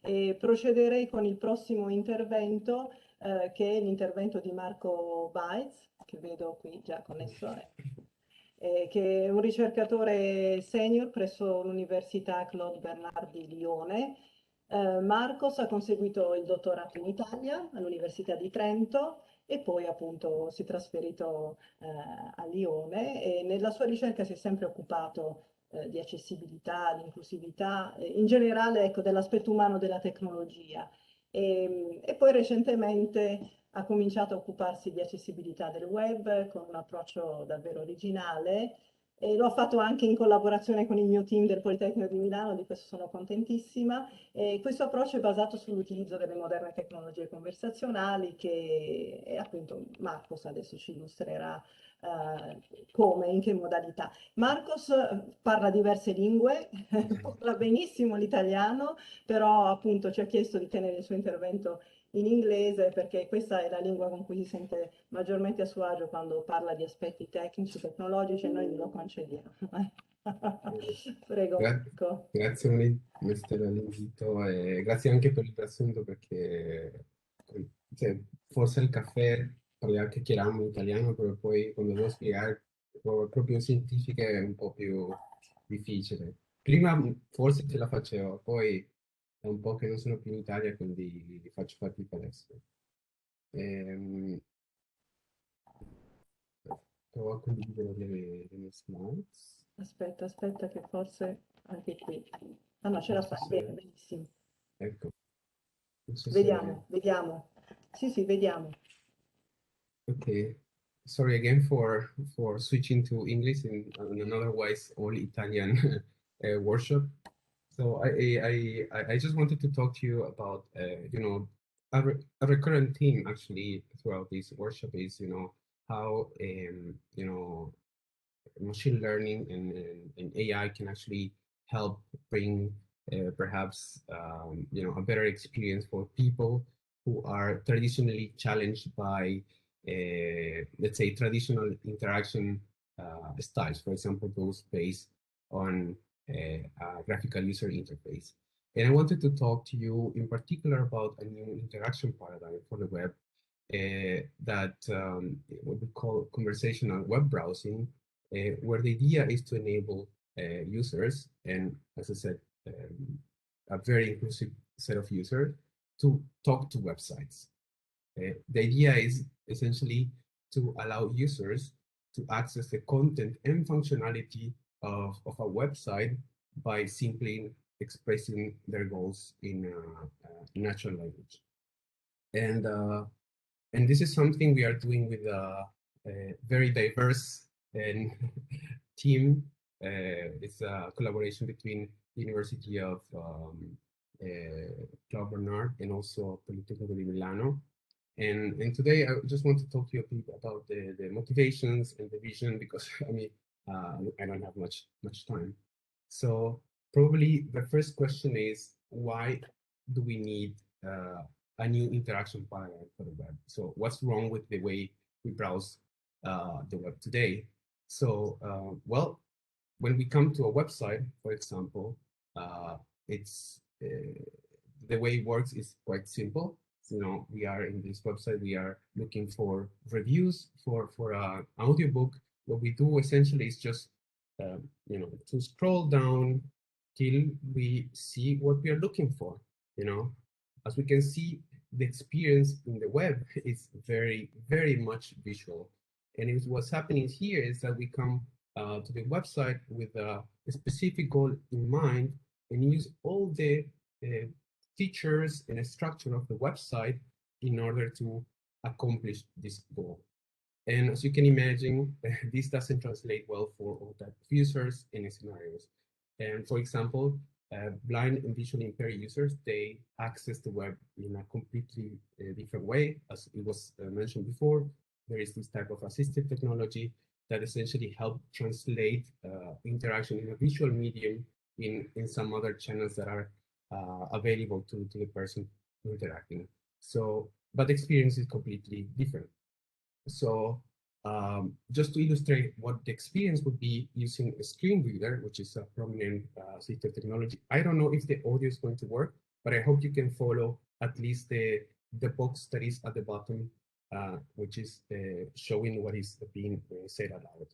e procederei con il prossimo intervento, che è l'intervento di Marco Baez, che vedo qui già connesso, che è un ricercatore senior presso l'Università Claude Bernard di Lione. Marcos ha conseguito il dottorato in Italia all'Università di Trento e poi appunto si è trasferito a Lione e nella sua ricerca si è sempre occupato di accessibilità, di inclusività, in generale ecco, dell'aspetto umano della tecnologia. E poi recentemente ha cominciato a occuparsi di accessibilità del web con un approccio davvero originale e lo ha fatto anche in collaborazione con il mio team del Politecnico di Milano, di questo sono contentissima. E questo approccio è basato sull'utilizzo delle moderne tecnologie conversazionali che appunto Marcos adesso ci illustrerà come, in che modalità. Marcos parla diverse lingue, parla benissimo l'italiano, però appunto ci ha chiesto di tenere il suo intervento in inglese perché questa è la lingua con cui si sente maggiormente a suo agio quando parla di aspetti tecnici, tecnologici e noi glielo concediamo. Prego, Marco. Grazie Mister all'invito e grazie anche per il riassunto perché forse il caffè anche chiariamo in italiano, però poi quando devo spiegare proprio in scientifica è un po' più difficile. Prima forse ce la facevo, poi è un po' che non sono più in Italia, quindi faccio fatica adesso. Provo a condividere le mie slides. Aspetta che forse anche qui. Ah no, ce la fai, bene, benissimo. Ecco, non so se... Vediamo. Sì, vediamo. Okay, sorry again for switching to English in an otherwise all Italian workshop. So I just wanted to talk to you about you know a recurrent theme actually throughout this workshop is how you know machine learning and AI can actually help bring perhaps a better experience for people who are traditionally challenged by let's say traditional interaction styles, for example, those based on a graphical user interface. And I wanted to talk to you in particular about a new interaction paradigm for the web that what we call conversational web browsing, where the idea is to enable users, and as I said, a very inclusive set of users, to talk to websites. The idea is essentially to allow users to access the content and functionality of a website by simply expressing their goals in natural language. And this is something we are doing with a very diverse and team. It's a collaboration between the University of Claude Bernard and also Politecnico di Milano. And today I just want to talk to you a bit about the motivations and the vision because I mean I don't have much time. So probably the first question is, why do we need a new interaction paradigm for the web? So what's wrong with the way we browse the web today? So well, when we come to a website, for example, it's the way it works is quite simple. We are in this website, we are looking for reviews for an audiobook. What we do essentially is just to scroll down till we see what we are looking for. As we can see, the experience in the web is very, very much visual. And what's happening here is that we come to the website with a specific goal in mind and use all the features and structure of the website in order to accomplish this goal. And as you can imagine, this doesn't translate well for all types of users in scenarios. And for example, blind and visually impaired users, they access the web in a completely different way. As it was mentioned before, there is this type of assistive technology that essentially help translate interaction in a visual medium in some other channels that are available to the person interacting. So, but the experience is completely different. So just to illustrate what the experience would be using a screen reader, which is a prominent assistive technology. I don't know if the audio is going to work. but I hope you can follow at least the box that is at the bottom, which is showing what is being said aloud.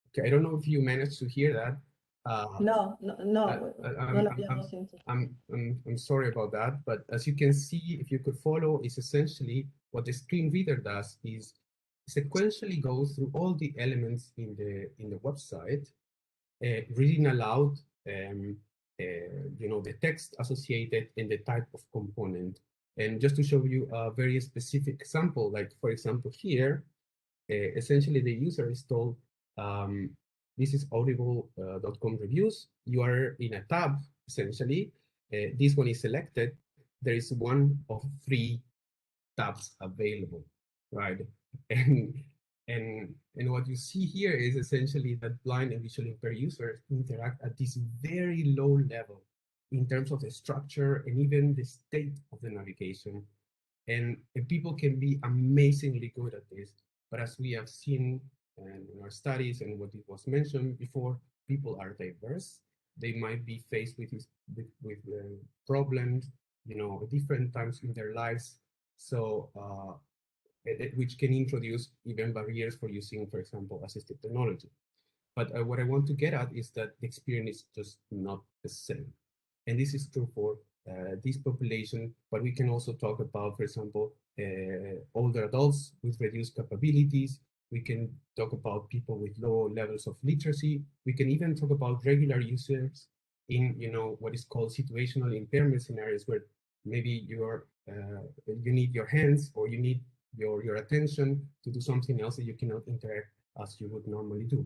Okay, I don't know if you managed to hear that. No, non abbiamo sentito. I'm sorry about that, but as you can see, if you could follow, is essentially what the screen reader does is sequentially goes through all the elements in the website, reading aloud, the text associated and the type of component. And just to show you a very specific example, like for example here, essentially the user is told, this is audible.com reviews. You are in a tab, essentially. This one is selected. There is one of 3 tabs available, right? And what you see here is essentially that blind and visually impaired users interact at this very low level in terms of the structure and even the state of the navigation. And people can be amazingly good at this. But as we have seen in our studies and what it was mentioned before, people are diverse. They might be faced with problems, different times in their lives. So, which can introduce even barriers for using, for example, assistive technology. But what I want to get at is that the experience is just not the same. And this is true for this population, but we can also talk about, for example, older adults with reduced capabilities. We can talk about people with low levels of literacy. We can even talk about regular users in, what is called situational impairment scenarios, where maybe you need your hands or you need your attention to do something else that you cannot interact as you would normally do.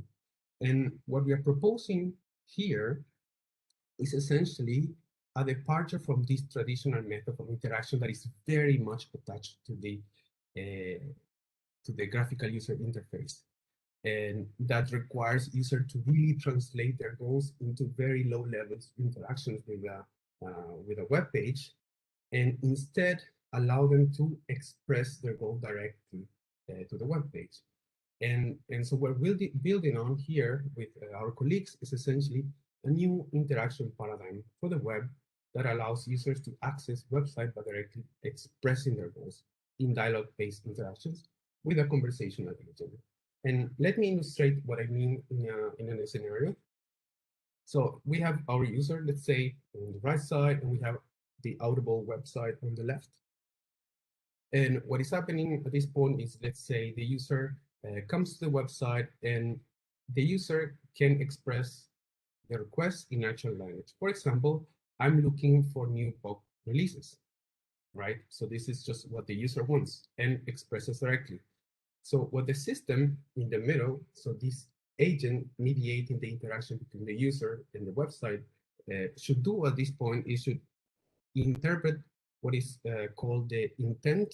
And what we are proposing here is essentially a departure from this traditional method of interaction that is very much attached to the graphical user interface. And that requires user to really translate their goals into very low levels interactions with a web page, and instead allow them to express their goal directly to the web page. And so what we're building on here with our colleagues is essentially a new interaction paradigm for the web that allows users to access website by directly expressing their goals in dialogue-based interactions with a conversational agent. And let me illustrate what I mean in a scenario. So we have our user, let's say, on the right side, and we have the Audible website on the left. And what is happening at this point is, let's say the user comes to the website and the user can express the request in natural language. For example, I'm looking for new book releases, right? So this is just what the user wants and expresses directly. So what the system in the middle, so this agent mediating the interaction between the user and the website should do at this point is should interpret what is called the intent,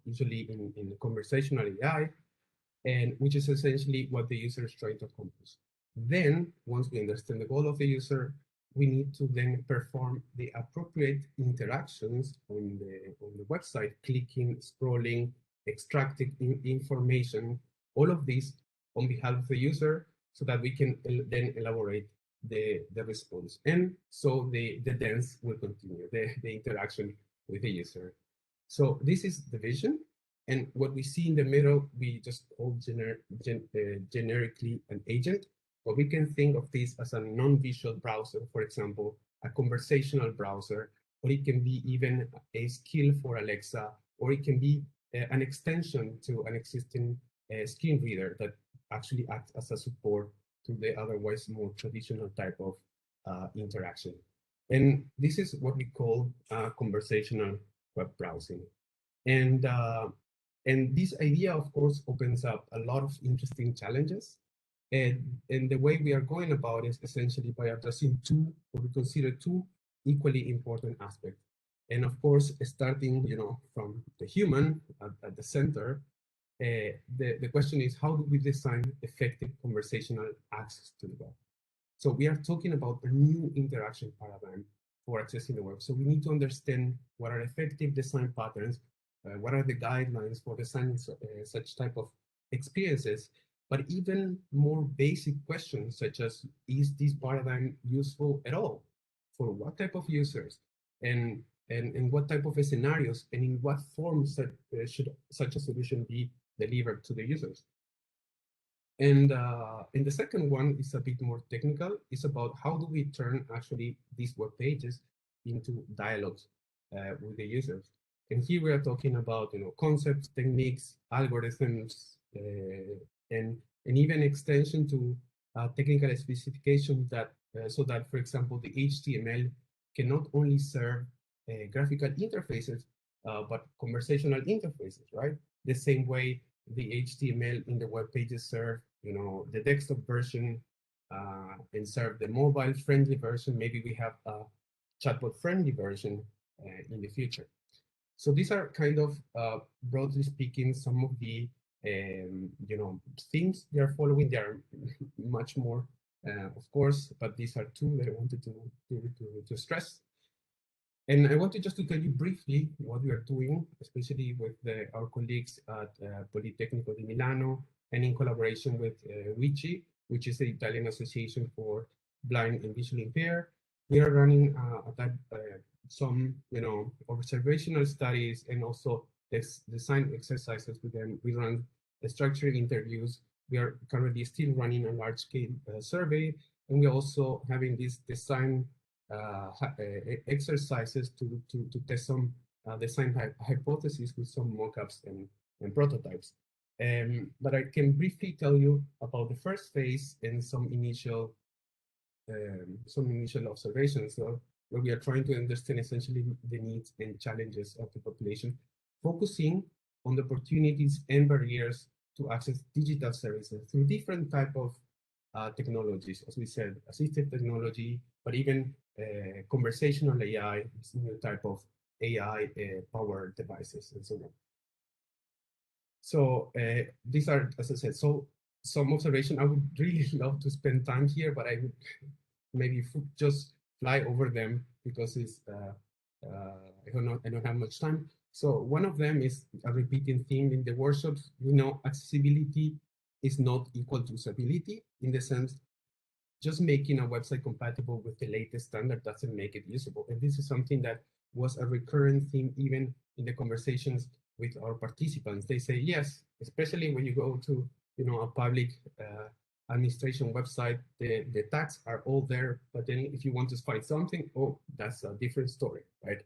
usually in conversational AI, and which is essentially what the user is trying to accomplish. Then, once we understand the goal of the user, we need to then perform the appropriate interactions on the website, clicking, scrolling, extracting information, all of this on behalf of the user, so that we can then elaborate the response. And so the dance will continue, the interaction with the user. So this is the vision. And what we see in the middle, we just call generically an agent. But we can think of this as a non-visual browser, for example, a conversational browser, or it can be even a skill for Alexa, or it can be an extension to an existing screen reader that actually acts as a support to the otherwise more traditional type of interaction. And this is what we call conversational web browsing. And this idea, of course, opens up a lot of interesting challenges. And the way we are going about is essentially by addressing what we consider two equally important aspects. And of course, starting from the human at the center, the question is, how do we design effective conversational access to the web? So we are talking about a new interaction paradigm for accessing the web. So we need to understand what are effective design patterns what are the guidelines for designing such type of experiences, but even more basic questions such as, is this paradigm useful at all? For what type of users? And what type of scenarios, and in what forms should such a solution be delivered to the users? And the second one is a bit more technical. It's about how do we turn actually these web pages into dialogues with the users. And here we are talking about concepts, techniques, algorithms, and even extension to technical specifications that so that, for example, the HTML can not only serve graphical interfaces but conversational interfaces, right? The same way the HTML in the web pages serve, the desktop version and serve the mobile-friendly version. Maybe we have a chatbot-friendly version in the future. So these are kind of, broadly speaking, some of the, themes they are following. There are much more, of course, but these are two that I wanted to stress. And I wanted just to tell you briefly what we are doing, especially with our colleagues at Politecnico di Milano, and in collaboration with WICI, which is the Italian Association for Blind and Visually Impaired. We are running some, observational studies and also design exercises with them. We run structured interviews. We are currently still running a large-scale survey, and we're also having this design exercises to test some design hypotheses with some mockups and prototypes. But I can briefly tell you about the first phase and some initial observations. So where we are trying to understand essentially the needs and challenges of the population, focusing on the opportunities and barriers to access digital services through different type of technologies, as we said, assistive technology, but even conversational AI, this new type of AI powered devices and so on. So these are, as I said, so some observation. I would really love to spend time here, but I would maybe just fly over them because it's I don't have much time. So one of them is a repeating theme in the workshops. Accessibility is not equal to usability, in the sense just making a website compatible with the latest standard doesn't make it usable. And this is something that was a recurrent theme even in the conversations with our participants. They say yes, especially when you go to a public administration website, the tags are all there, but then if you want to find something, oh, that's a different story, right?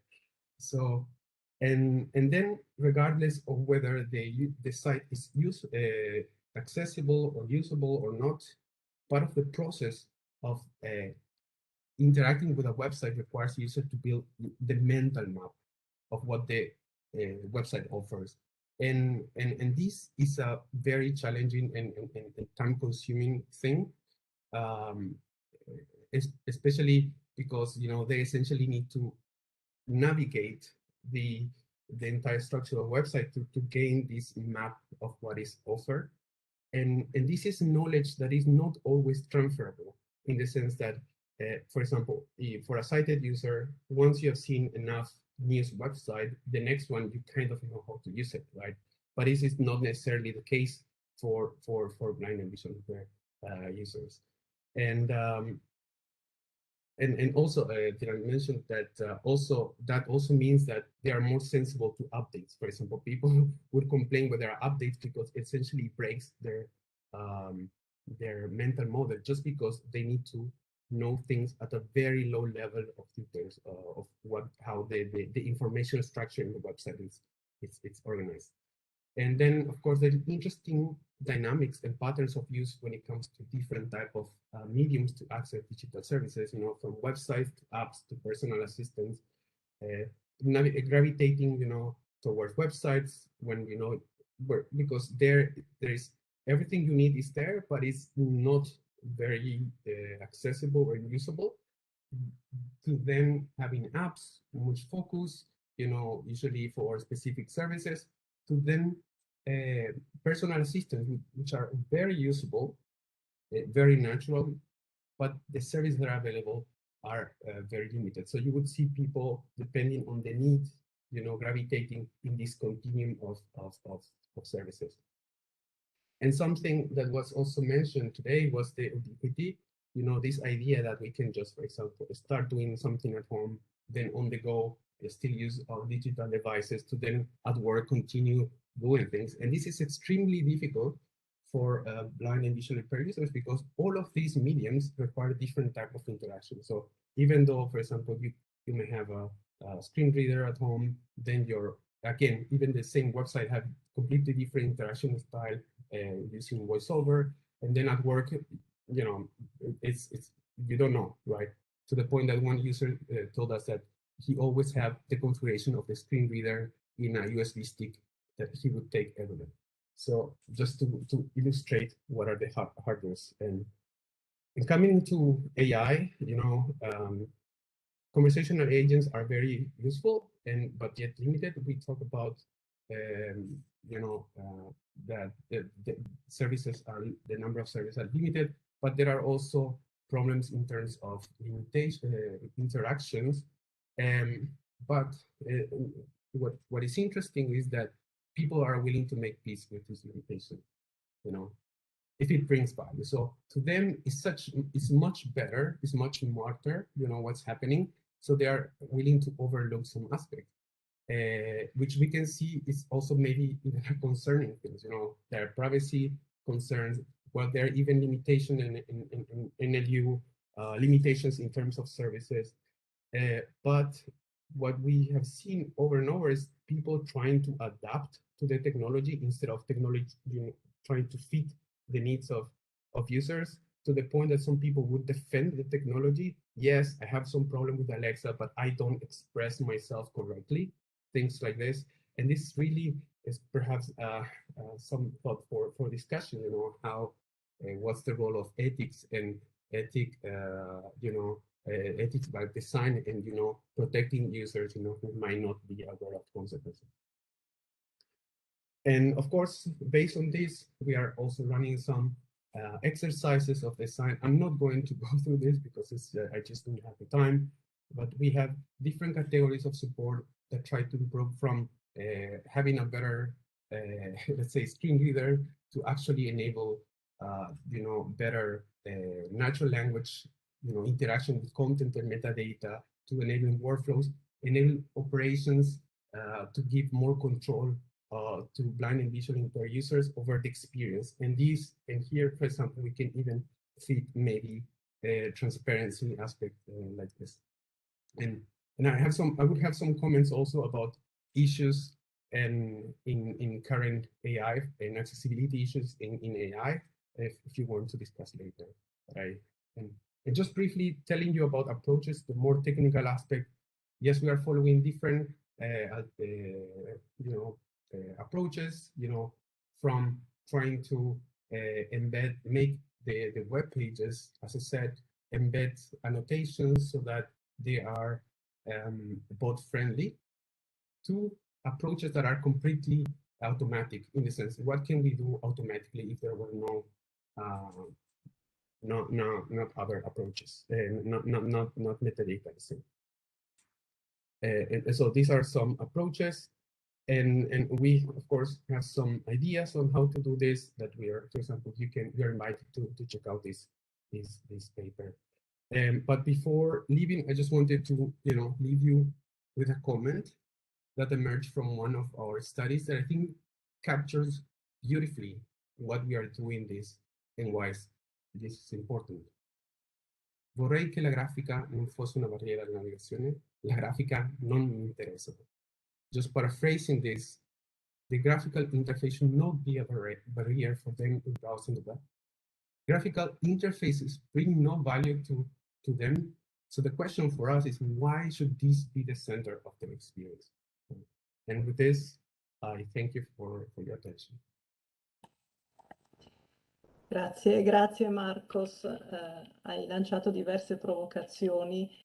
So, and then regardless of whether the site is accessible or usable or not, part of the process of interacting with a website requires user to build the mental map of what the website offers. And this is a very challenging and time-consuming thing, especially because they essentially need to navigate the entire structure of a website to gain this map of what is offered. And this is knowledge that is not always transferable, in the sense that, for example, for a sighted user, once you have seen enough news website, the next one you kind of know how to use it, right? But this is not necessarily the case for blind and visually impaired users. And also, did I mention that that also means that they are more sensible to updates. For example, people would complain when there are updates because it essentially breaks their mental model, just because they need to know things at a very low level of details of how the information structure in the website it's organized. And then, of course, there's interesting dynamics and patterns of use when it comes to different type of mediums to access digital services, from websites to apps to personal assistants, gravitating, towards websites when, because there is everything you need is there, but it's not very accessible or usable, to then having apps which focus, usually for specific services, to then personal assistants, which are very usable, very natural, but the services that are available are very limited. So you would see people, depending on the need, gravitating in this continuum of services. And something that was also mentioned today was the ubiquity, this idea that we can just, for example, start doing something at home, then on the go, still use our digital devices to then at work continue doing things. And this is extremely difficult for blind and visually impaired users because all of these mediums require different type of interaction. So even though, for example, you may have a screen reader at home, then again, even the same website have completely different interaction style using voiceover, and then at work, it's you don't know, right? To the point that one user told us that he always have the configuration of the screen reader in a USB stick that he would take everywhere. So just to illustrate what are the hardwares. And coming into AI, conversational agents are very useful, but yet limited. We talk about that the services the number of services are limited, but there are also problems in terms of interactions. But what is interesting is that people are willing to make peace with this limitation, if it brings value. So to them, it's much better, it's much smarter, what's happening. So they are willing to overlook some aspects, which we can see is also maybe even concerning things. There are privacy concerns. Well, there are even limitations in NLU, limitations in terms of services. But what we have seen over and over is people trying to adapt to the technology instead of technology trying to fit the needs of users, to the point that some people would defend the technology. Yes, I have some problem with Alexa, but I don't express myself correctly, things like this. And this really is perhaps some thought for discussion, how what's the role of ethics and ethics by design, and protecting users who might not be aware of consequences. And of course, based on this, we are also running some exercises of design. I'm not going to go through this because I just don't have the time, but we have different categories of support that try to improve from having a better, let's say, screen reader to actually enable, better natural language, interaction with content and metadata, to enable workflows, enable operations, to give more control to blind and visually impaired users over the experience. And here, for example, we can even fit maybe a transparency aspect like this. And I would have some comments also about issues and in current AI and accessibility issues in AI, if you want to discuss later. And just briefly telling you about approaches, the more technical aspect. Yes, we are following different approaches, from trying to make the web pages, as I said, embed annotations so that they are bot friendly, to approaches that are completely automatic, in the sense, what can we do automatically if there were not other approaches, not metadata. And so these are some approaches. And we, of course, have some ideas on how to do this that we are, for example, you're invited to check out this paper. But before leaving, I just wanted to, leave you with a comment that emerged from one of our studies that I think captures beautifully what we are doing this and why this is important. Vorrei che la grafica non fosse una barriera di navigazione, la grafica non mi interessa. Just paraphrasing this, the graphical interface should not be a barrier for them in browsing the web. Graphical interfaces bring no value to them. So the question for us is, why should this be the center of their experience? And with this, I thank you for your attention. Grazie Marcos. Hai lanciato diverse provocazioni